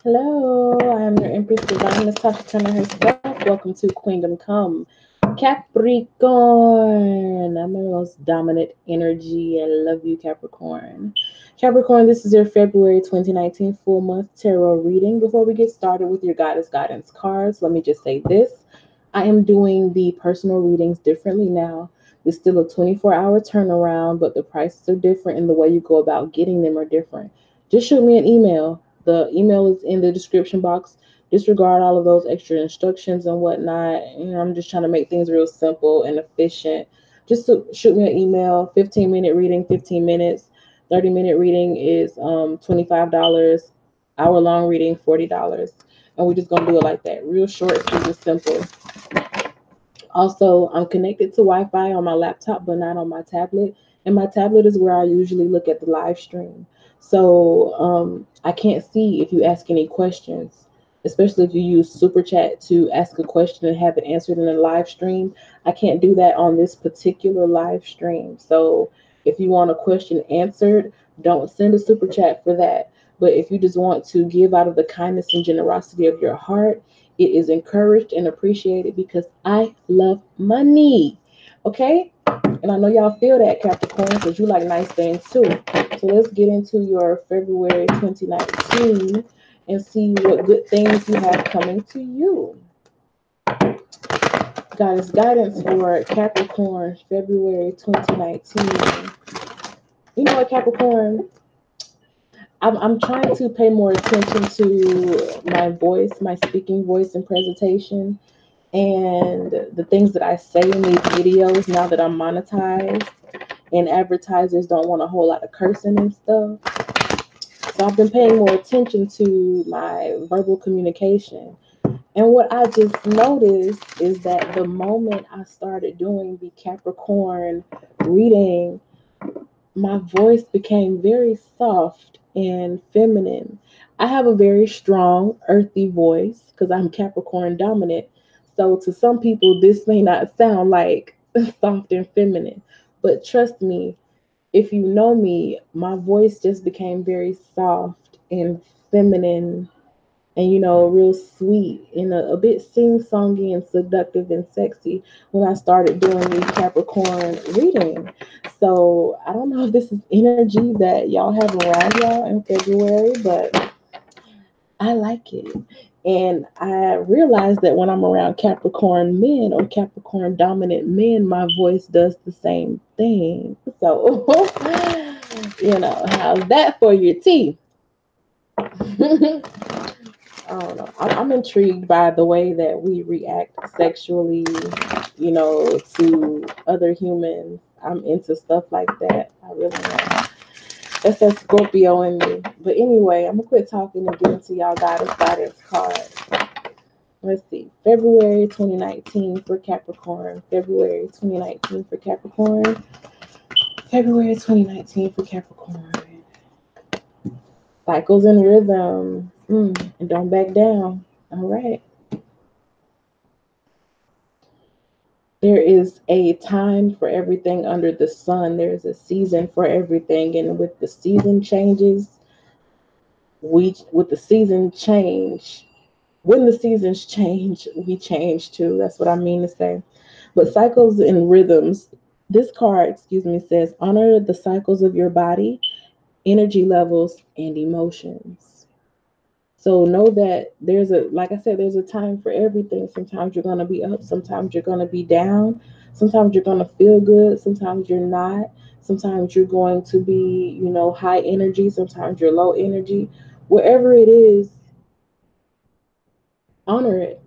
Hello, I am your Empress Divine Natasha Turner herself. Welcome to Queendom Come. Capricorn. I'm the most dominant energy. I love you, Capricorn. Capricorn, this is your February 2019 full month tarot reading. Before we get started with your goddess guidance cards, let me just say this. I am doing the personal readings differently now. It's still a 24-hour turnaround, but the prices are different and the way you go about getting them are different. Just shoot me an email. The email is in the description box. Disregard all of those extra instructions and whatnot. I'm just trying to make things real simple and efficient. Just shoot me an email. 15-minute reading, 15 minutes. 30-minute reading is $25. Hour-long reading, $40. And we're just gonna do it like that. Real short, sweet, and simple. Also, I'm connected to Wi-Fi on my laptop, but not on my tablet. And my tablet is where I usually look at the live stream. So I can't see if you ask any questions, especially if you use Super Chat to ask a question and have it answered in a live stream. I can't do that on this particular live stream. So if you want a question answered, don't send a Super Chat for that. But if you just want to give out of the kindness and generosity of your heart, it is encouraged and appreciated because I love money. Okay? And I know y'all feel that, Capricorn, because you like nice things too. So let's get into your February 2019 and see what good things you have coming to you. Guidance for Capricorn, February 2019. You know what, Capricorn? I'm trying to pay more attention to my voice, my speaking voice and presentation, and the things that I say in these videos now that I'm monetized and advertisers don't want a whole lot of cursing and stuff. So I've been paying more attention to my verbal communication. And what I just noticed is that the moment I started doing the Capricorn reading, my voice became very soft and feminine. I have a very strong, earthy voice because I'm Capricorn dominant. So to some people, this may not sound like soft and feminine, but trust me, if you know me, my voice just became very soft and feminine and real sweet and a bit sing-songy and seductive and sexy when I started doing the Capricorn reading. So I don't know if this is energy that y'all have around y'all in February, but I like it. And I realized that when I'm around Capricorn men or Capricorn dominant men, my voice does the same thing. So, how's that for your tea? I don't know. I'm intrigued by the way that we react sexually, to other humans. I'm into stuff like that. I really am. That's that Scorpio in me. But anyway, I'm gonna quit talking and get into y'all guidance card. Let's see. February 2019 for Capricorn. February 2019 for Capricorn. February 2019 for Capricorn. Cycles and rhythm. And don't back down. All right. There is a time for everything under the sun. There's a season for everything. And with the season changes, with the season change, when the seasons change, we change too. That's what I mean to say. But cycles and rhythms. This card, says honor the cycles of your body, energy levels, and emotions. So know that like I said, there's a time for everything. Sometimes you're going to be up, sometimes you're going to be down, sometimes you're going to feel good, sometimes you're not. Sometimes you're going to be, high energy, sometimes you're low energy. Wherever it is, honor it.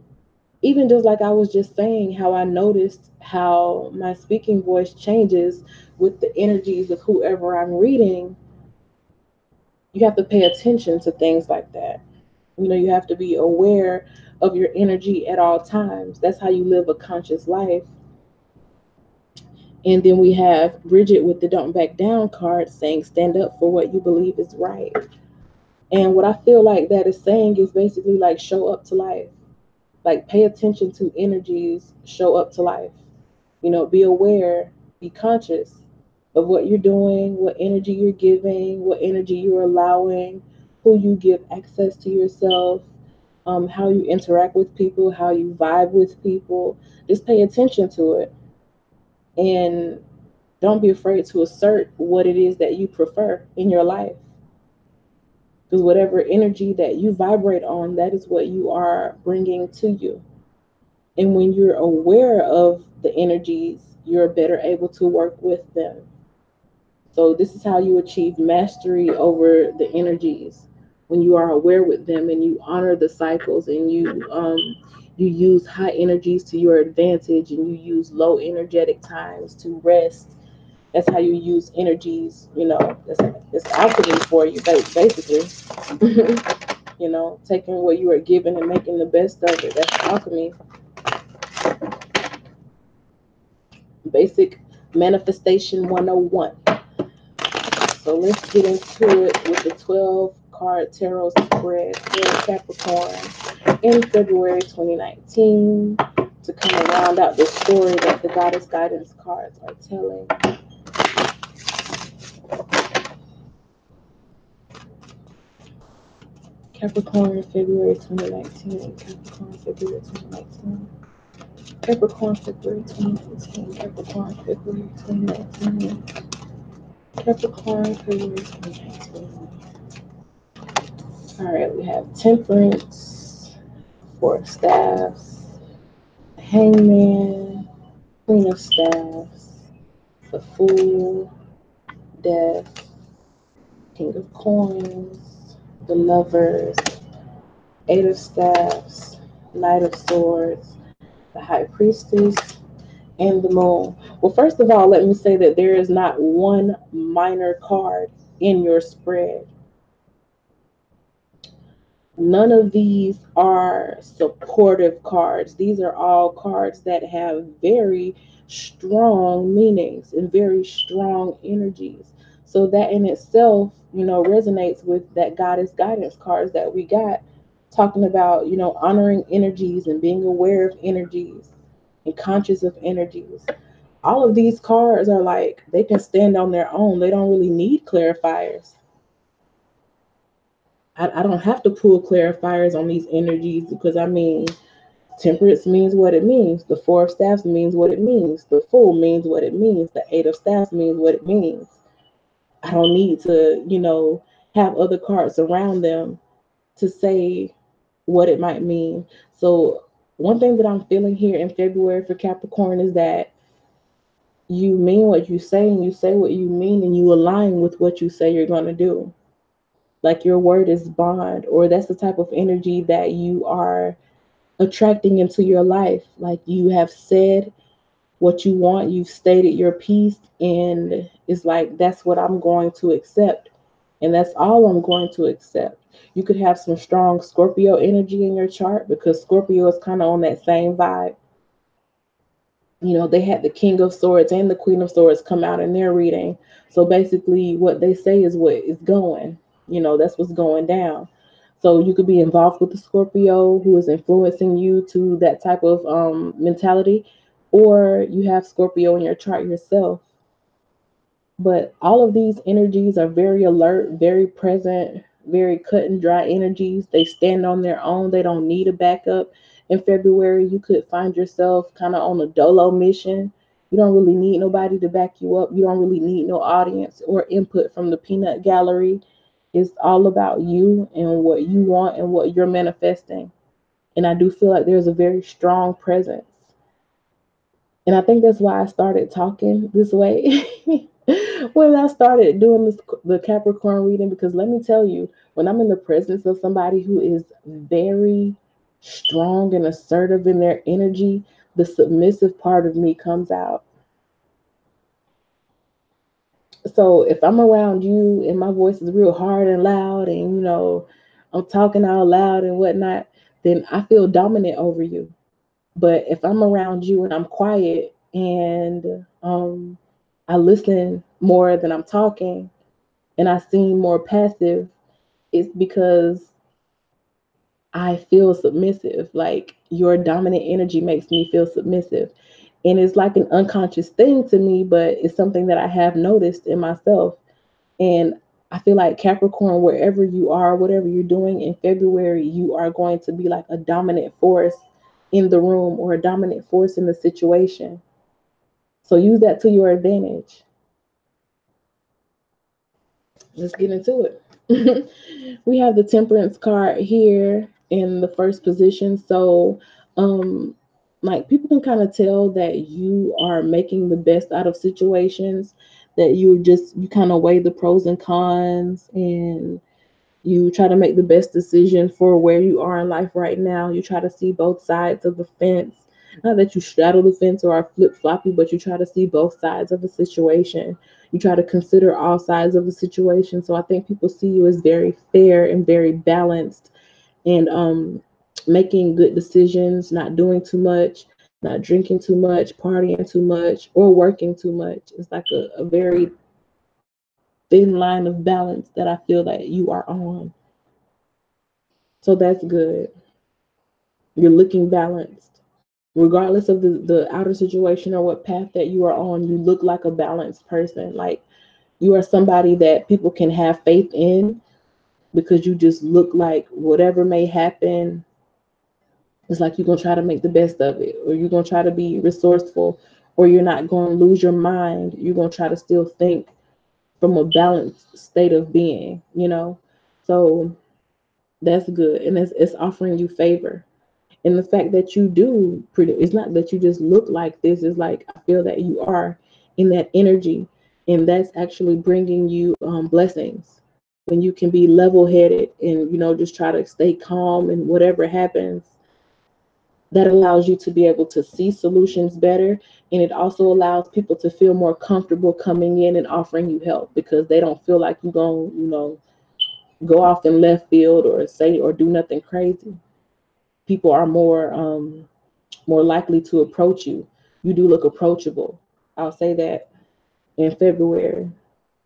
Even just like I was just saying, how I noticed how my speaking voice changes with the energies of whoever I'm reading, you have to pay attention to things like that. You have to be aware of your energy at all times. That's how you live a conscious life. And then we have Bridget with the Don't Back Down card saying, stand up for what you believe is right. And what I feel like that is saying is basically like show up to life. Like pay attention to energies, show up to life. Be aware, be conscious of what you're doing, what energy you're giving, what energy you're allowing, who you give access to yourself, how you interact with people, how you vibe with people. Just pay attention to it. And don't be afraid to assert what it is that you prefer in your life. Because whatever energy that you vibrate on, that is what you are bringing to you. And when you're aware of the energies, you're better able to work with them. So this is how you achieve mastery over the energies, when you are aware with them and you honor the cycles, and you use high energies to your advantage, and you use low energetic times to rest. That's how you use energies. That's alchemy for you, basically. Taking what you are given and making the best of it. That's alchemy. Basic manifestation 101. So let's get into it with the 12 card tarot spread for Capricorn in February 2019 to kind of round out the story that the Goddess Guidance cards are telling. Capricorn, February 2019. Capricorn, February 2019. Capricorn, February 2019. Capricorn, February 2019. Capricorn, February 2019. All right, we have Temperance, Four of Staffs, Hangman, Queen of Staffs, the Fool, Death, King of Coins, the Lovers, Eight of Staffs, Knight of Swords, the High Priestess, and the Moon. Well, first of all, let me say that there is not one minor card in your spread. None of these are supportive cards. These are all cards that have very strong meanings and very strong energies. So that in itself, resonates with that Goddess Guidance cards that we got, talking about, honoring energies and being aware of energies and conscious of energies. All of these cards are like, they can stand on their own. They don't really need clarifiers. I don't have to pull clarifiers on these energies, because temperance means what it means. The Four of Staffs means what it means. The Fool means what it means. The Eight of Staffs means what it means. I don't need to, have other cards around them to say what it might mean. So one thing that I'm feeling here in February for Capricorn is that you mean what you say, and you say what you mean, and you align with what you say you're going to do. Like your word is bond, or that's the type of energy that you are attracting into your life. Like you have said what you want, you've stated your piece, and it's like, that's what I'm going to accept. And that's all I'm going to accept. You could have some strong Scorpio energy in your chart, because Scorpio is kind of on that same vibe. They had the King of Swords and the Queen of Swords come out in their reading. So basically, what they say is what is going. That's what's going down. So you could be involved with the Scorpio who is influencing you to that type of mentality, or you have Scorpio in your chart yourself. But all of these energies are very alert, very present, very cut and dry energies. They stand on their own. They don't need a backup. In February, you could find yourself kind of on a dolo mission. You don't really need nobody to back you up. You don't really need no audience or input from the peanut gallery. It's all about you and what you want and what you're manifesting. And I do feel like there's a very strong presence. And I think that's why I started talking this way when I started doing the Capricorn reading. Because let me tell you, when I'm in the presence of somebody who is very strong and assertive in their energy, the submissive part of me comes out. So if I'm around you and my voice is real hard and loud, and I'm talking out loud and whatnot, then I feel dominant over you. But if I'm around you and I'm quiet, and I listen more than I'm talking, and I seem more passive, it's because I feel submissive. Like your dominant energy makes me feel submissive. And it's like an unconscious thing to me, but it's something that I have noticed in myself. And I feel like Capricorn, wherever you are, whatever you're doing in February, you are going to be like a dominant force in the room or a dominant force in the situation. So use that to your advantage. Let's get into it. We have the Temperance card here in the first position. So, um, like people can kind of tell that you are making the best out of situations, that you kind of weigh the pros and cons, and you try to make the best decision for where you are in life right now. You try to see both sides of the fence. Not that you straddle the fence or are flip floppy, but you try to see both sides of the situation. You try to consider all sides of the situation. So I think people see you as very fair and very balanced, and making good decisions, not doing too much, not drinking too much, partying too much, or working too much. It's like a very thin line of balance that I feel that you are on. So that's good. You're looking balanced. Regardless of the outer situation or what path that you are on, you look like a balanced person. Like you are somebody that people can have faith in because you just look like whatever may happen, it's like you're going to try to make the best of it, or you're going to try to be resourceful, or you're not going to lose your mind. You're going to try to still think from a balanced state of being. So that's good. And it's offering you favor. And the fact that you do pretty, it's not that you just look like this. It's like I feel that you are in that energy, and that's actually bringing you blessings when you can be level-headed and just try to stay calm, and whatever happens, that allows you to be able to see solutions better. And it also allows people to feel more comfortable coming in and offering you help, because they don't feel like you're going to go off in left field or say or do nothing crazy. People are more likely to approach you. You do look approachable. I'll say that in February.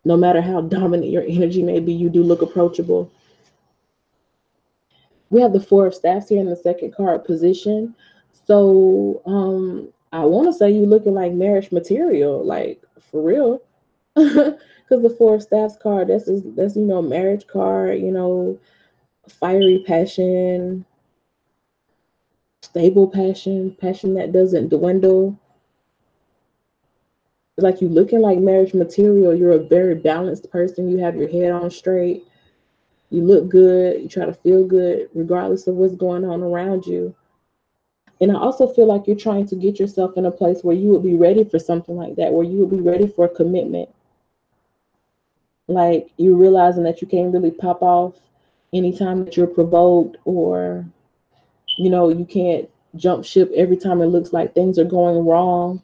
No matter how dominant your energy may be, you do look approachable. We have the Four of Staffs here in the second card position. So I want to say you looking like marriage material, like for real. Because the Four of Staffs card, that's marriage card, fiery passion, stable passion, passion that doesn't dwindle. Like you looking like marriage material. You're a very balanced person. You have your head on straight. You look good. You try to feel good regardless of what's going on around you. And I also feel like you're trying to get yourself in a place where you would be ready for something like that, where you would be ready for a commitment. Like you're realizing that you can't really pop off anytime that you're provoked, or you can't jump ship every time it looks like things are going wrong.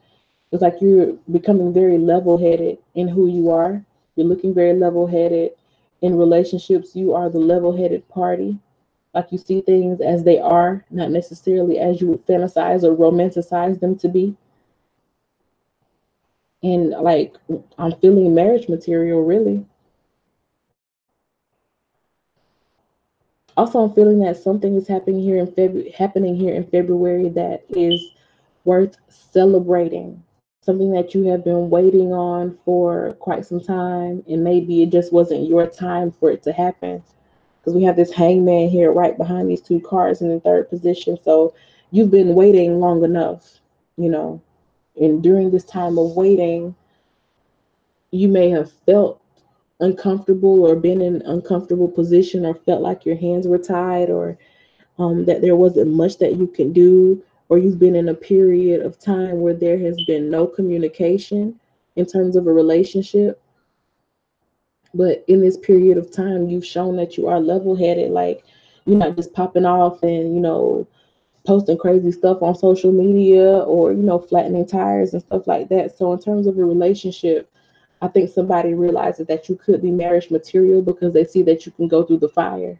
It's like you're becoming very level headed in who you are. You're looking very level headed. In relationships, you are the level headed party. Like you see things as they are, not necessarily as you would fantasize or romanticize them to be. And like I'm feeling marriage material, really. Also, I'm feeling that something is happening here in February that is worth celebrating. Something that you have been waiting on for quite some time, and maybe it just wasn't your time for it to happen. Because we have this hangman here right behind these two cards in the third position. So you've been waiting long enough, you know. And during this time of waiting, you may have felt uncomfortable or been in an uncomfortable position, or felt like your hands were tied, or that there wasn't much that you can do, or you've been in a period of time where there has been no communication in terms of a relationship. But in this period of time, you've shown that you are level headed. Like you're not just popping off and, posting crazy stuff on social media, or, flattening tires and stuff like that. So, in terms of a relationship, I think somebody realizes that you could be marriage material because they see that you can go through the fire,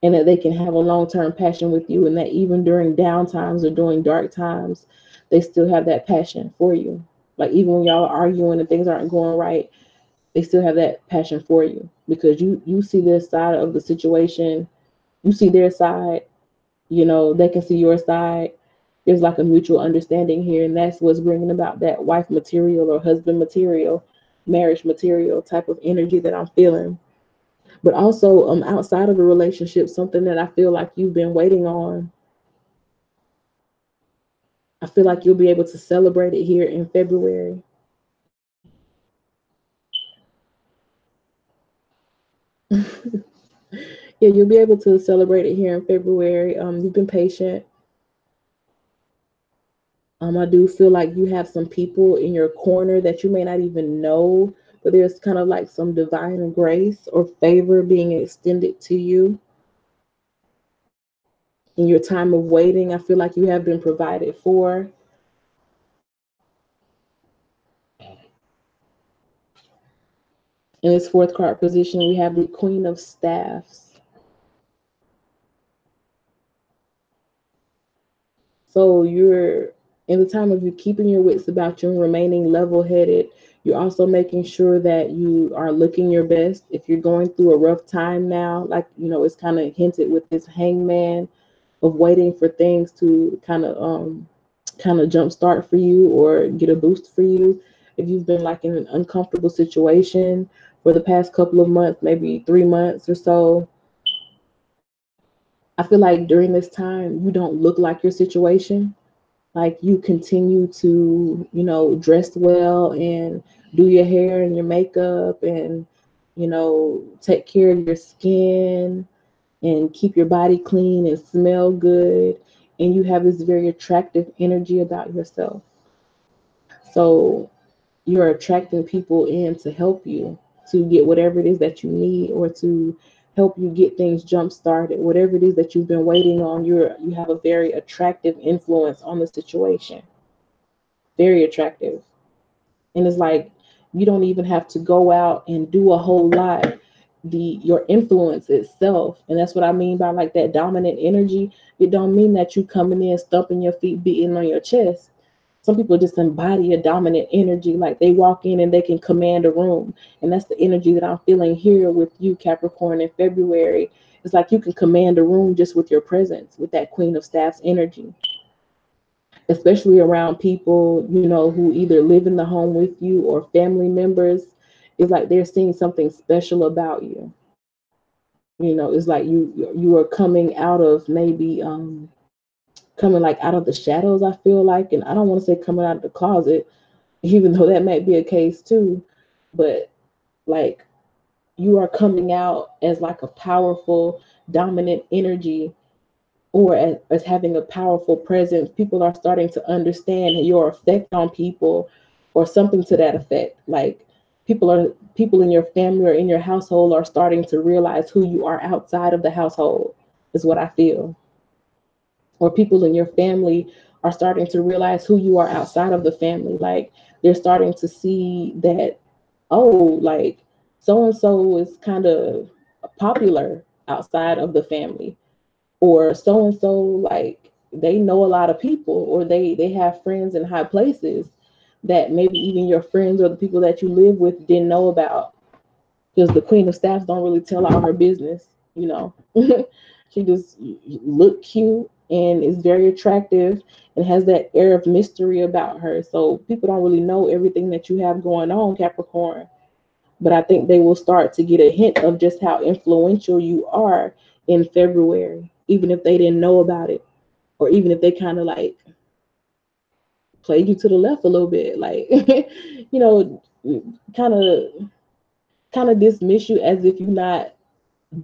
and that they can have a long-term passion with you, and that even during down times or during dark times, they still have that passion for you. Like even when y'all are arguing and things aren't going right, they still have that passion for you, because you see their side of the situation, you see their side, they can see your side. There's like a mutual understanding here, and that's what's bringing about that wife material or husband material. marriage material type of energy that I'm feeling. But also outside of a relationship, something that I feel like you've been waiting on, I feel like you'll be able to celebrate it here in February. Yeah, you'll be able to celebrate it here in February. You've been patient. I do feel like you have some people in your corner that you may not even know, but there's kind of like some divine grace or favor being extended to you in your time of waiting. I feel like you have been provided for. In this fourth card position, we have the Queen of Staffs. So you're in the time of you keeping your wits about you and remaining level headed. You're also making sure that you are looking your best. If you're going through a rough time now, like, it's kind of hinted with this hangman of waiting for things to kind of jumpstart for you or get a boost for you. If you've been like in an uncomfortable situation for the past couple of months, maybe 3 months or so, I feel like during this time you don't look like your situation. Like you continue to, dress well and do your hair and your makeup and, take care of your skin and keep your body clean and smell good. And you have this very attractive energy about yourself. So you're attracting people in to help you to get whatever it is that you need or to help you get things jump started. Whatever it is that you've been waiting on, you have a very attractive influence on the situation. Very attractive. And it's like you don't even have to go out and do a whole lot. Your influence itself, and that's what I mean by like that dominant energy. It don't mean that you coming in stumping your feet, beating on your chest. Some people just embody a dominant energy, like they walk in and they can command a room. And that's the energy that I'm feeling here with you, Capricorn, in February. It's like you can command a room just with your presence, with that Queen of Staffs energy, especially around people, who either live in the home with you or family members. It's like they're seeing something special about you. It's like you are coming out of maybe coming like out of the shadows, I feel like. And I don't want to say coming out of the closet, even though that might be a case too. But like you are coming out as like a powerful, dominant energy, or as having a powerful presence. People are starting to understand your effect on people, or something to that effect. Like people in your family or in your household are starting to realize who you are outside of the household, is what I feel. Or people in your family are starting to realize who you are outside of the family. Like they're starting to see that, oh, like so and so is kind of popular outside of the family, or so and so, like they know a lot of people, or they have friends in high places that maybe even your friends or the people that you live with didn't know about, because the Queen of Staffs don't really tell all her business, she just look cute and is very attractive and has that air of mystery about her, so people don't really know everything that you have going on, Capricorn. But I think they will start to get a hint of just how influential you are in February, even if they didn't know about it, or even if they kind of like played you to the left a little bit, like you know, kind of dismiss you as if you're not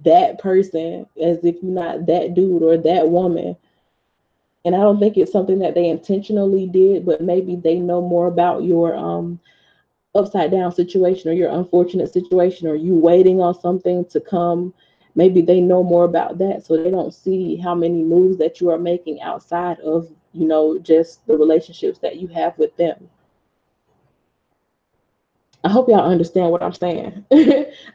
that person, as if you're not that dude or that woman. And I don't think it's something that they intentionally did, but maybe they know more about your upside down situation or your unfortunate situation, or you waiting on something to come. Maybe they know more about that, so they don't see how many moves that you are making outside of, just the relationships that you have with them. I hope y'all understand what I'm saying.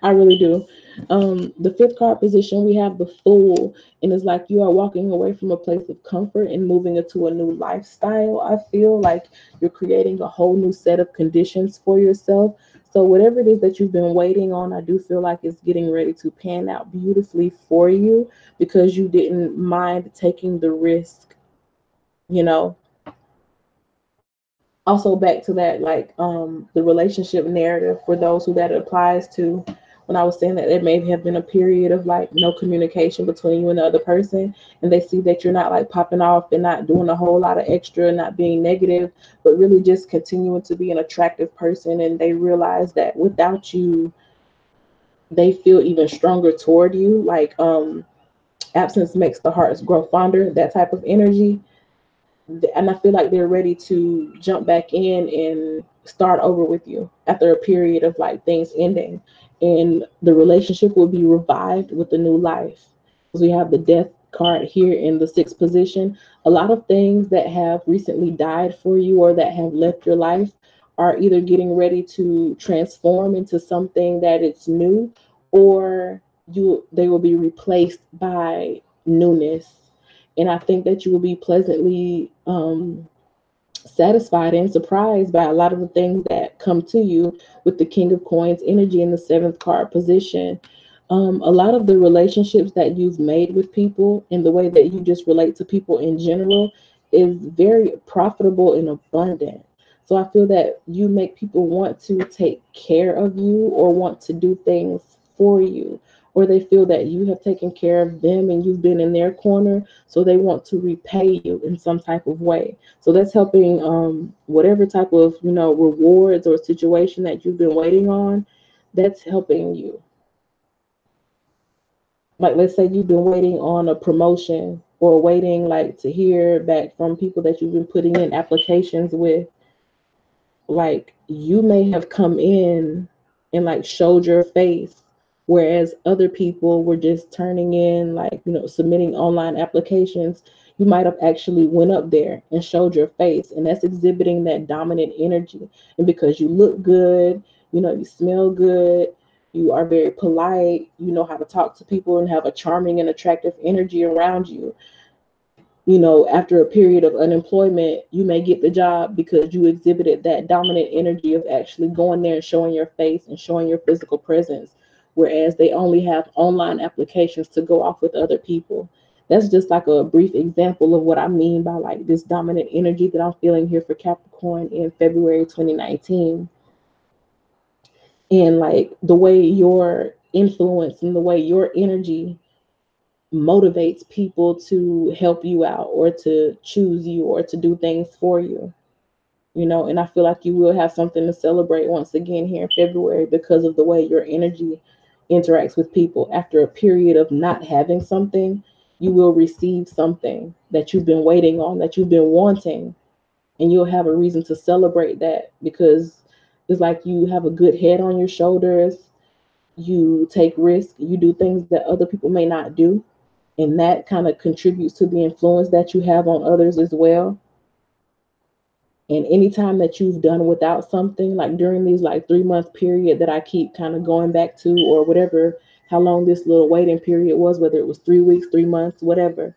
I really do. The fifth card position, we have the Fool, and it's like you are walking away from a place of comfort and moving into a new lifestyle. I feel like you're creating a whole new set of conditions for yourself. So whatever it is that you've been waiting on, I do feel like it's getting ready to pan out beautifully for you, because you didn't mind taking the risk, you know Also back to that, like the relationship narrative for those who that applies to, when I was saying that there may have been a period of like no communication between you and the other person, and they see that you're not like popping off and not doing a whole lot of extra, not being negative, but really just continuing to be an attractive person, and they realize that without you they feel even stronger toward you, like absence makes the hearts grow fonder, that type of energy. And I feel like they're ready to jump back in and start over with you after a period of like things ending, and the relationship will be revived with a new life. Because we have the death card here in the sixth position. A lot of things that have recently died for you or that have left your life are either getting ready to transform into something that it's new, or you they will be replaced by newness. And I think that you will be pleasantly satisfied and surprised by a lot of the things that come to you with the King of Coins energy in the seventh card position. A lot of the relationships that you've made with people and the way that you just relate to people in general is very profitable and abundant. So I feel that you make people want to take care of you or want to do things for you, or they feel that you have taken care of them and you've been in their corner, so they want to repay you in some type of way. So that's helping whatever type of rewards or situation that you've been waiting on. That's helping you. Like let's say you've been waiting on a promotion or waiting like to hear back from people that you've been putting in applications with. Like you may have come in and like showed your face, whereas other people were just turning in like submitting online applications. You might have actually went up there and showed your face, and that's exhibiting that dominant energy. And because you look good, you smell good, you are very polite, you know how to talk to people and have a charming and attractive energy around you. After a period of unemployment, you may get the job because you exhibited that dominant energy of actually going there and showing your face and showing your physical presence, whereas they only have online applications to go off with other people. That's just like a brief example of what I mean by like this dominant energy that I'm feeling here for Capricorn in February 2019. And like the way your influence and the way your energy motivates people to help you out or to choose you or to do things for you, and I feel like you will have something to celebrate once again here in February because of the way your energy interacts with people. After a period of not having something, you will receive something that you've been waiting on, that you've been wanting, and you'll have a reason to celebrate that because it's like you have a good head on your shoulders. You take risks, you do things that other people may not do, and that kind of contributes to the influence that you have on others as well. And anytime that you've done without something, like during these like 3 month period that I keep kind of going back to, or whatever, how long this little waiting period was, whether it was 3 weeks, 3 months, whatever,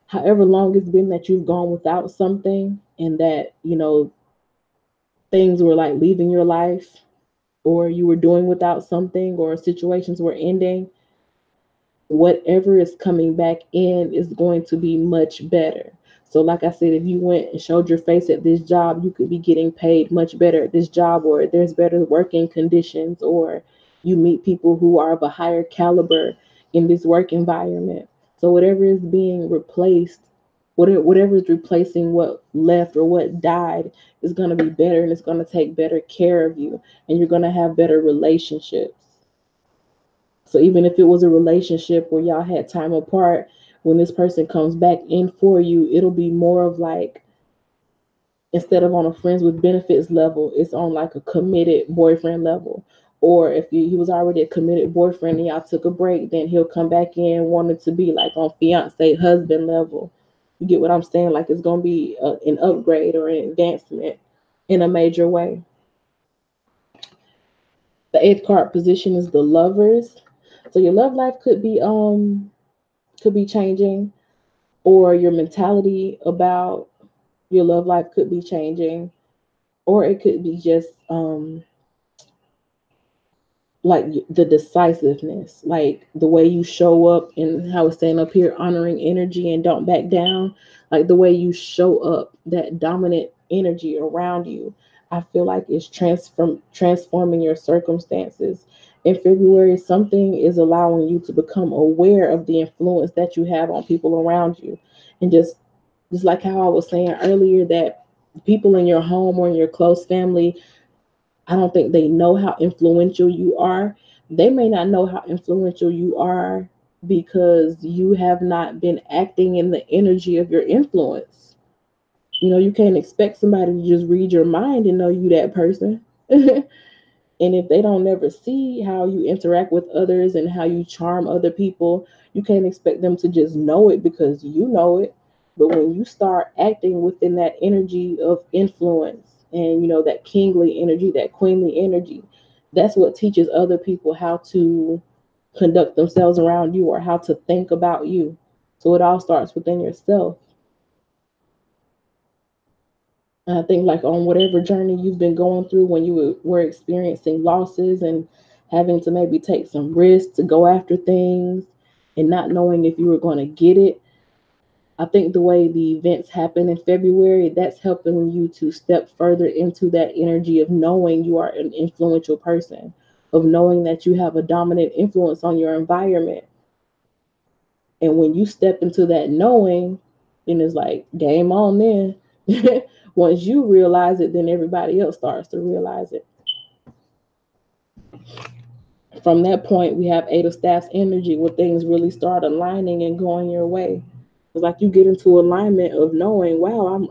however long it's been that you've gone without something, and that things were like leaving your life, or you were doing without something, or situations were ending, whatever is coming back in is going to be much better. So, like I said, if you went and showed your face at this job, you could be getting paid much better at this job, or there's better working conditions, or you meet people who are of a higher caliber in this work environment. So, whatever is being replaced, whatever is replacing what left or what died, is going to be better, and it's going to take better care of you, and you're going to have better relationships. So even if it was a relationship where y'all had time apart, when this person comes back in for you, it'll be more of like, instead of on a friends with benefits level, it's on like a committed boyfriend level. Or if he was already a committed boyfriend and y'all took a break, then he'll come back in wanting to be like on fiance husband level. You get what I'm saying? Like it's gonna be an upgrade or an advancement in a major way. The eighth card position is the lovers. So your love life could be changing, or your mentality about your love life could be changing, or it could be just like the decisiveness, like the way you show up, and how it's saying up here, honoring energy and don't back down. Like the way you show up, that dominant energy around you. I feel like it's transforming your circumstances. In February, something is allowing you to become aware of the influence that you have on people around you. And just like how I was saying earlier, that people in your home or in your close family, I don't think they know how influential you are. They may not know how influential you are because you have not been acting in the energy of your influence. You know, you can't expect somebody to just read your mind and know you that person. And if they don't never see how you interact with others and how you charm other people, you can't expect them to just know it because you know it. But when you start acting within that energy of influence and, you know, that kingly energy, that queenly energy, that's what teaches other people how to conduct themselves around you or how to think about you. So it all starts within yourself. And I think, like, on whatever journey you've been going through when you were experiencing losses and having to maybe take some risks to go after things and not knowing if you were going to get it, I think the way the events happen in February, that's helping you to step further into that energy of knowing you are an influential person, of knowing that you have a dominant influence on your environment. And when you step into that knowing, then it's like game on then. Once you realize it, then everybody else starts to realize it. From that point, we have Eight of Staffs energy where things really start aligning and going your way. It's like you get into alignment of knowing, wow,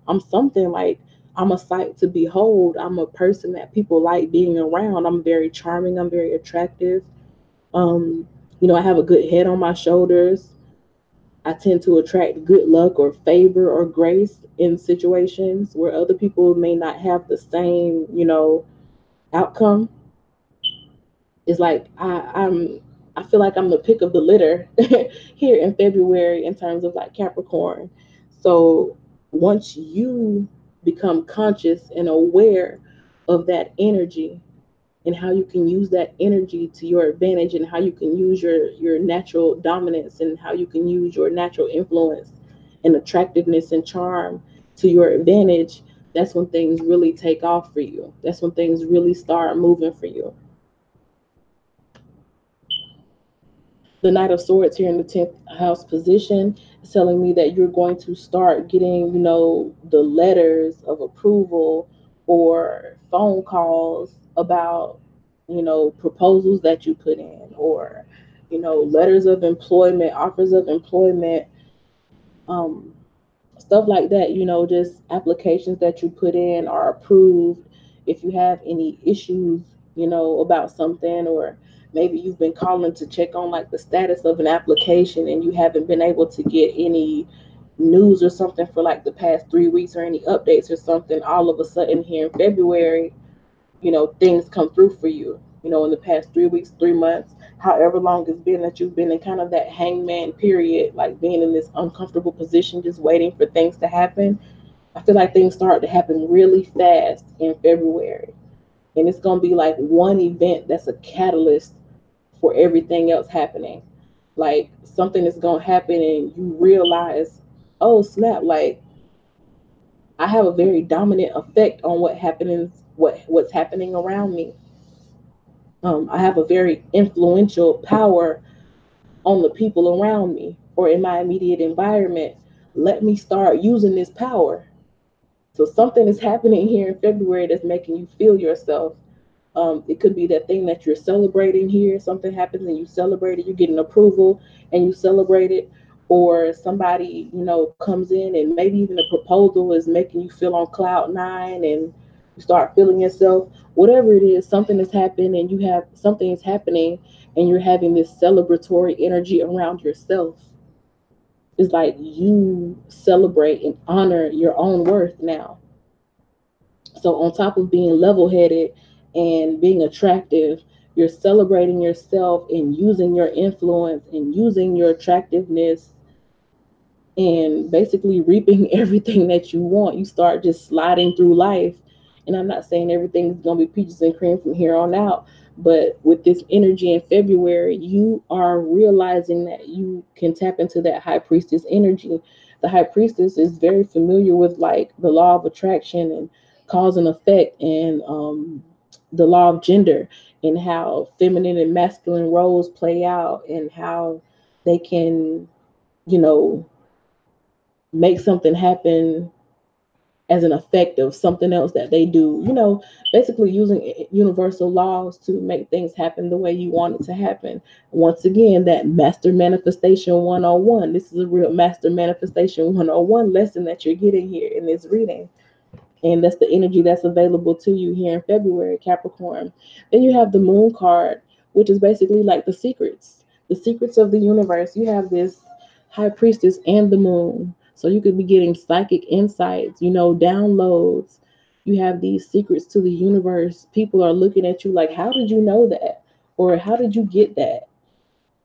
I'm something, like I'm a sight to behold. I'm a person that people like being around. I'm very charming. I'm very attractive. Um, you know, I have a good head on my shoulders. I tend to attract good luck or favor or grace in situations where other people may not have the same, you know, outcome. It's like I feel like I'm the pick of the litter here in February in terms of like Capricorn. So once you become conscious and aware of that energy and how you can use that energy to your advantage and how you can use your natural dominance and how you can use your natural influence and attractiveness and charm to your advantage, that's when things really take off for you. That's when things really start moving for you. The Knight of Swords here in the 10th house position is telling me that you're going to start getting, you know, the letters of approval or phone calls about, you know, proposals that you put in or, you know, letters of employment, offers of employment, um, stuff like that. You know, just applications that you put in are approved. If you have any issues, you know, about something, or maybe you've been calling to check on like the status of an application and you haven't been able to get any news or something for like the past 3 weeks or any updates or something, all of a sudden here in February, you know, things come through for you, you know, in the past 3 weeks, 3 months, however long it's been that you've been in kind of that hangman period, like being in this uncomfortable position, just waiting for things to happen. I feel like things start to happen really fast in February. And it's going to be like one event that's a catalyst for everything else happening. Like something is going to happen and you realize, oh, snap, like I have a very dominant effect on what's happening around me. I have a very influential power on the people around me or in my immediate environment. Let me start using this power. So something is happening here in February that's making you feel yourself. It could be that thing that you're celebrating here. Something happens and you celebrate it. You get an approval and you celebrate it. Or somebody, you know, comes in and maybe even a proposal is making you feel on cloud nine and you start feeling yourself. Whatever it is, something has happened and you have something is happening and you're having this celebratory energy around yourself. It's like you celebrate and honor your own worth now. So on top of being level-headed and being attractive, you're celebrating yourself and using your influence and using your attractiveness and basically reaping everything that you want. You start just sliding through life. And I'm not saying everything's going to be peaches and cream from here on out, but with this energy in February, you are realizing that you can tap into that high priestess energy The high priestess is very familiar with like the law of attraction and cause and effect, and the law of gender, and how feminine and masculine roles play out, and how they can, you know, make something happen as an effect of something else that they do. Basically using universal laws to make things happen the way you want it to happen. Once again, that master manifestation 101. This is a real master manifestation 101 lesson that you're getting here in this reading. And that's the energy that's available to you here in February, Capricorn. Then you have the moon card, which is basically like the secrets of the universe. You have this high priestess and the moon. So you could be getting psychic insights, downloads. You have these secrets to the universe. People are looking at you like, how did you know that? Or how did you get that?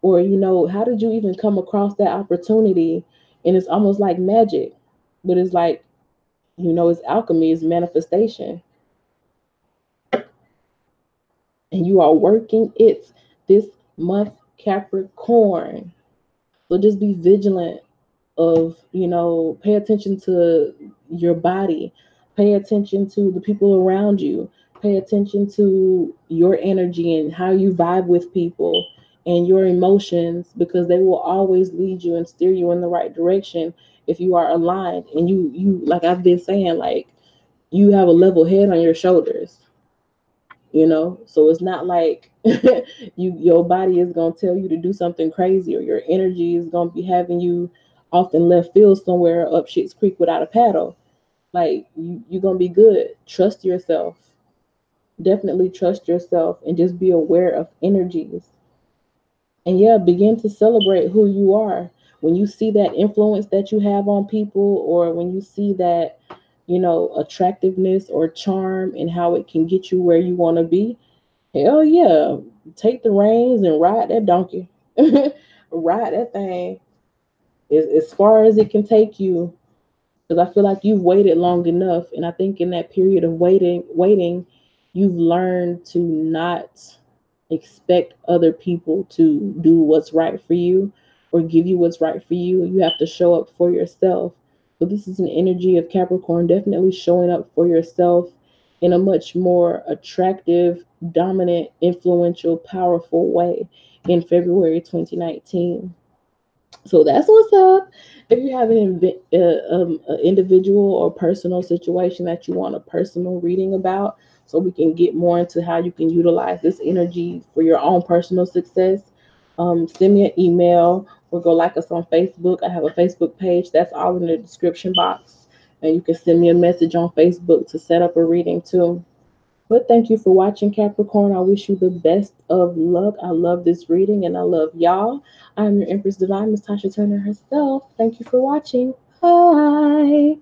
Or, how did you even come across that opportunity? And it's almost like magic, but it's like, it's alchemy, it's manifestation, and you are working it this month, Capricorn. So just be vigilant of, pay attention to your body, pay attention to the people around you, pay attention to your energy and how you vibe with people and your emotions, because they will always lead you and steer you in the right direction if you are aligned. And you like I've been saying, like, you have a level head on your shoulders, so it's not like your body is going to tell you to do something crazy, or your energy is going to be having you off in left field somewhere up shit's creek without a paddle. Like, you're going to be good. Trust yourself. Definitely trust yourself, and just be aware of energies. And yeah, begin to celebrate who you are. When you see that influence that you have on people, or when you see that, attractiveness or charm, and how it can get you where you want to be, hell yeah, take the reins and ride that donkey. Ride that thing as far as it can take you, because I feel like you've waited long enough. And I think in that period of waiting, you've learned to not expect other people to do what's right for you or give you what's right for you. You have to show up for yourself. So this is an energy of Capricorn, definitely showing up for yourself in a much more attractive, dominant, influential, powerful way in February 2019. So that's what's up. If you have an individual or personal situation that you want a personal reading about, so we can get more into how you can utilize this energy for your own personal success, send me an email or go like us on Facebook. I have a Facebook page that's all in the description box. And you can send me a message on Facebook to set up a reading too. But thank you for watching, Capricorn. I wish you the best of luck. I love this reading and I love y'all. I'm your Empress Divine, Miss Tasha Turner herself. Thank you for watching. Bye.